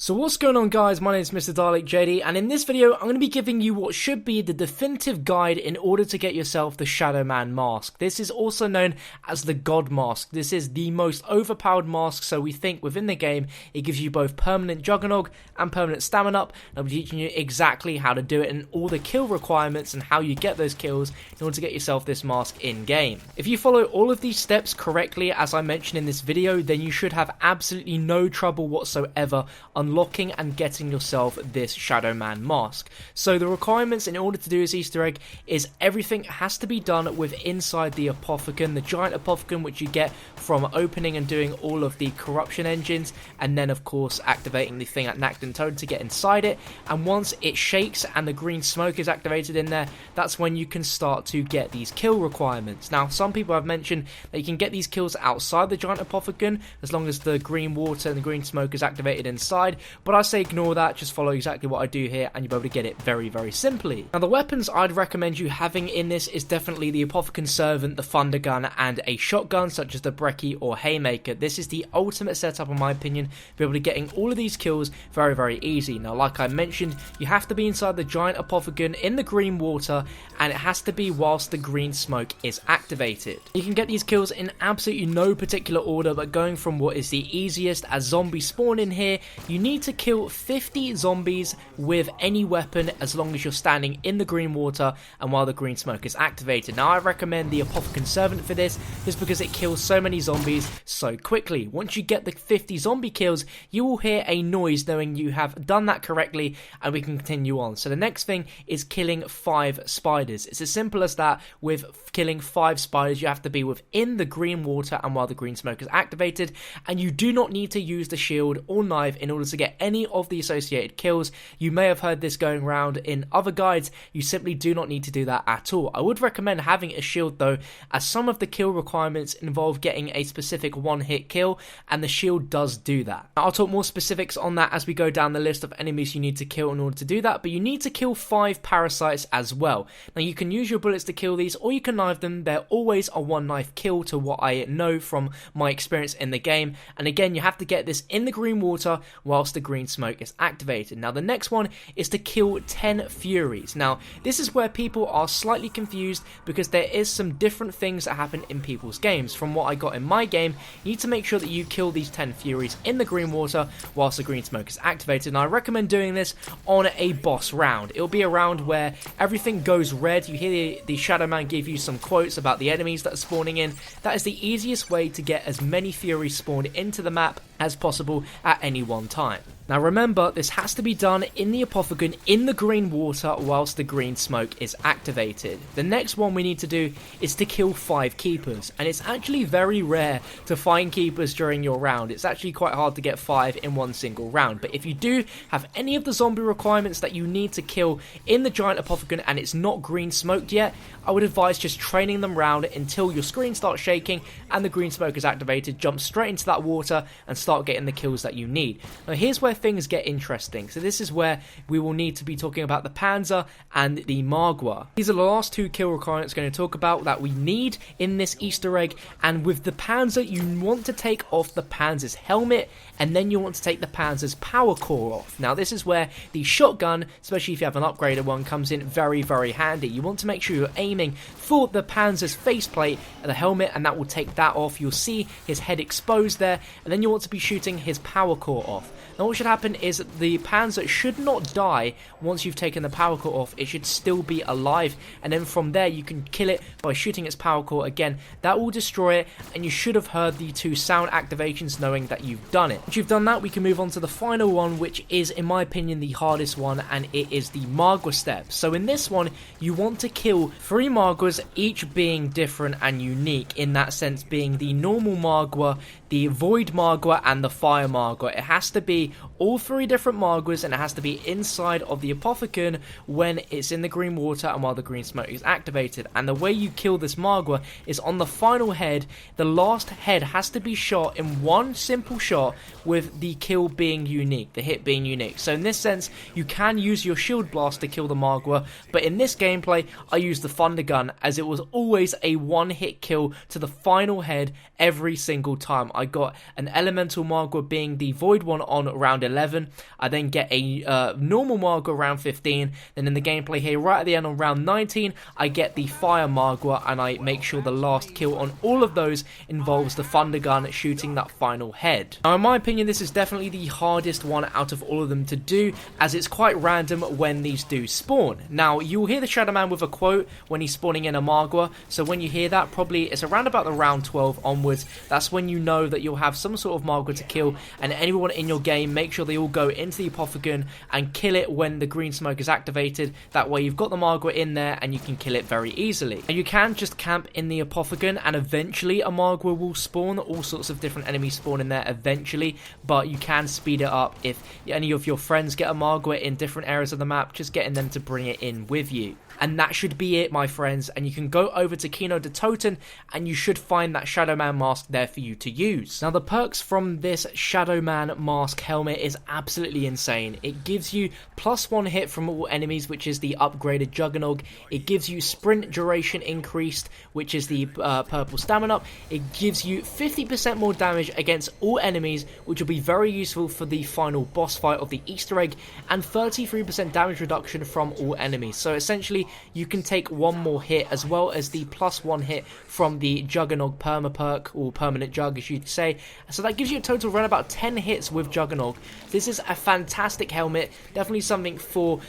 So what's going on, guys? My name is Mr. Dalek JD, and in this video I'm going to be giving you what should be the definitive guide in order to get yourself the Shadowman mask. This is also known as the God mask. This is the most overpowered mask, so we think within the game it gives you both permanent Juggernog and permanent stamina up. I'll be teaching you exactly how to do it and all the kill requirements and how you get those kills in order to get yourself this mask in game. If you follow all of these steps correctly, as I mentioned in this video, then you should have absolutely no trouble whatsoever unlocking and getting yourself this Shadowman mask. So the requirements in order to do this Easter egg is everything has to be done with inside the Apothicon, the giant Apothicon, which you get from opening and doing all of the corruption engines, and then of course activating the thing at Nacton Toad to get inside it. And once it shakes and the green smoke is activated in there, that's when you can start to get these kill requirements. Now, some people have mentioned that you can get these kills outside the giant Apothicon as long as the green water and the green smoke is activated inside, but I say ignore that, just follow exactly what I do here and you'll be able to get it very, very simply. Now, the weapons I'd recommend you having in this is definitely the Apothicon Servant, the Thunder Gun, and a shotgun such as the Brecci or Haymaker. This is the ultimate setup in my opinion to be able to getting all of these kills very, very easy. Now, like I mentioned, you have to be inside the giant Apothicon in the green water, and it has to be whilst the green smoke is activated. You can get these kills in absolutely no particular order, but going from what is the easiest, as zombies spawn in here, you need to kill 50 zombies with any weapon as long as you're standing in the green water and while the green smoke is activated. Now, I recommend the Apothicon Servant for this just because it kills so many zombies so quickly. Once you get the 50 zombie kills, you will hear a noise knowing you have done that correctly, and we can continue on. So the next thing is killing 5 spiders. It's as simple as that. With killing 5 spiders, you have to be within the green water and while the green smoke is activated, and you do not need to use the shield or knife in order to get any of the associated kills. You may have heard this going around in other guides. You simply do not need to do that at all. I would recommend having a shield though, as some of the kill requirements involve getting a specific one-hit kill, and the shield does do that. Now, I'll talk more specifics on that as we go down the list of enemies you need to kill in order to do that, but you need to kill 5 parasites as well. Now, you can use your bullets to kill these, or you can knife them. They're always a one-knife kill to what I know from my experience in the game, and again, you have to get this in the green water whilst the green smoke is activated. Now, the next one is to kill 10 Furies. Now, this is where people are slightly confused because there is some different things that happen in people's games. From what I got in my game, you need to make sure that you kill these 10 Furies in the green water whilst the green smoke is activated. And I recommend doing this on a boss round. It'll be a round where everything goes red. You hear the Shadowman give you some quotes about the enemies that are spawning in. That is the easiest way to get as many Furies spawned into the map as possible at any one time. Now, remember, this has to be done in the Apothicon in the green water whilst the green smoke is activated. The next one we need to do is to kill 5 keepers, and it's actually very rare to find keepers during your round. It's actually quite hard to get 5 in one single round, but if you do have any of the zombie requirements that you need to kill in the giant Apothicon and it's not green smoked yet, I would advise just training them round until your screen starts shaking and the green smoke is activated. Jump straight into that water and start getting the kills that you need. Now, here's where things get interesting. So this is where we will need to be talking about the Panzer and the Margwa. These are the last 2 kill requirements I'm going to talk about that we need in this Easter egg. And with the Panzer, you want to take off the Panzer's helmet, and then you want to take the Panzer's power core off. Now, this is where the shotgun, especially if you have an upgraded one, comes in very, very handy. You want to make sure you're aiming for the Panzer's faceplate and the helmet, and that will take that off. You'll see his head exposed there, and then you want to be shooting his power core off. Now, what should happen is the Panzer should not die once you've taken the power core off. It should still be alive, and then from there you can kill it by shooting its power core again. That will destroy it, and you should have heard the 2 sound activations knowing that you've done it. Once you've done that, we can move on to the final one, which is, in my opinion, the hardest one, and it is the Margwa step. So in this one, you want to kill 3 Margwas, each being different and unique, in that sense being the normal Margwa, the Void Margwa, and the Fire Margwa. It has to be all 3 different Margwas, and it has to be inside of the Apothicon when it's in the green water and while the green smoke is activated. And the way you kill this Margwa is on the final head. The last head has to be shot in one simple shot, with the kill being unique, the hit being unique. So in this sense, you can use your shield blast to kill the Margwa, but in this gameplay, I used the Thunder Gun, as it was always a one-hit kill to the final head every single time I I got an elemental Margwa being the void one on round 11. I then get a normal Margwa round 15. Then in the gameplay here, right at the end on round 19, I get the fire Margwa, and I make sure the last kill on all of those involves the thunder gun shooting that final head. Now in my opinion, this is definitely the hardest one out of all of them to do, as it's quite random when these do spawn. Now you'll hear the Shadowman with a quote when he's spawning in a Margwa, so when you hear that, probably it's around about the round 12 onwards. That's when you know that you'll have some sort of Margwa to kill, and anyone in your game, make sure they all go into the Apothicon and kill it when the green smoke is activated. That way you've got the Margwa in there and you can kill it very easily. And you can just camp in the Apothicon and eventually a Margwa will spawn. All sorts of different enemies spawn in there eventually, but you can speed it up if any of your friends get a Margwa in different areas of the map, just getting them to bring it in with you. And that should be it, my friends, and you can go over to Kino de Toten and you should find that Shadowman mask there for you to use. Now the perks from this Shadowman mask helmet is absolutely insane. It gives you +1 hit from all enemies, which is the upgraded Juggernog. It gives you sprint duration increased, which is the purple stamina up. It gives you 50% more damage against all enemies, which will be very useful for the final boss fight of the Easter egg, and 33% damage reduction from all enemies. So essentially you can take one more hit, as well as the +1 hit from the Juggernog perma perk, or permanent jug as you'd say. So that gives you a total of around about 10 hits with Juggernog. This is a fantastic helmet, definitely something for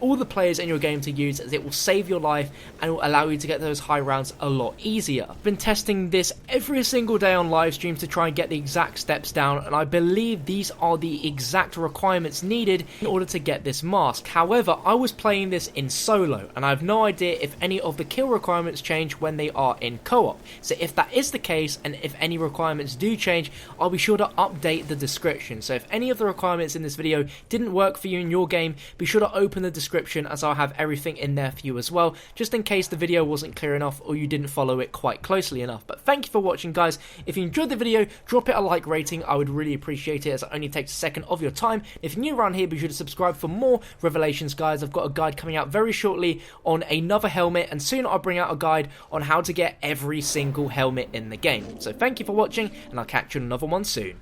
all the players in your game to use, as it will save your life and will allow you to get those high rounds a lot easier. I've been testing this every single day on live streams to try and get the exact steps down, and I believe these are the exact requirements needed in order to get this mask. However, I was playing this in solo, and I have no idea if any of the kill requirements change when they are in co-op. So if that is the case, and if any requirements do change, I'll be sure to update the description. So if any of the requirements in this video didn't work for you in your game, be sure to open the description, as I'll have everything in there for you as well, just in case the video wasn't clear enough or you didn't follow it quite closely enough. But thank you for watching, guys. If you enjoyed the video, drop it a like rating. I would really appreciate it, as it only takes a second of your time. If you're new around here, be sure to subscribe for more revelations, guys. I've got a guide coming out very shortly on another helmet, and soon I'll bring out a guide on how to get every single helmet in the game. So thank you for watching, and I'll catch you on another one soon.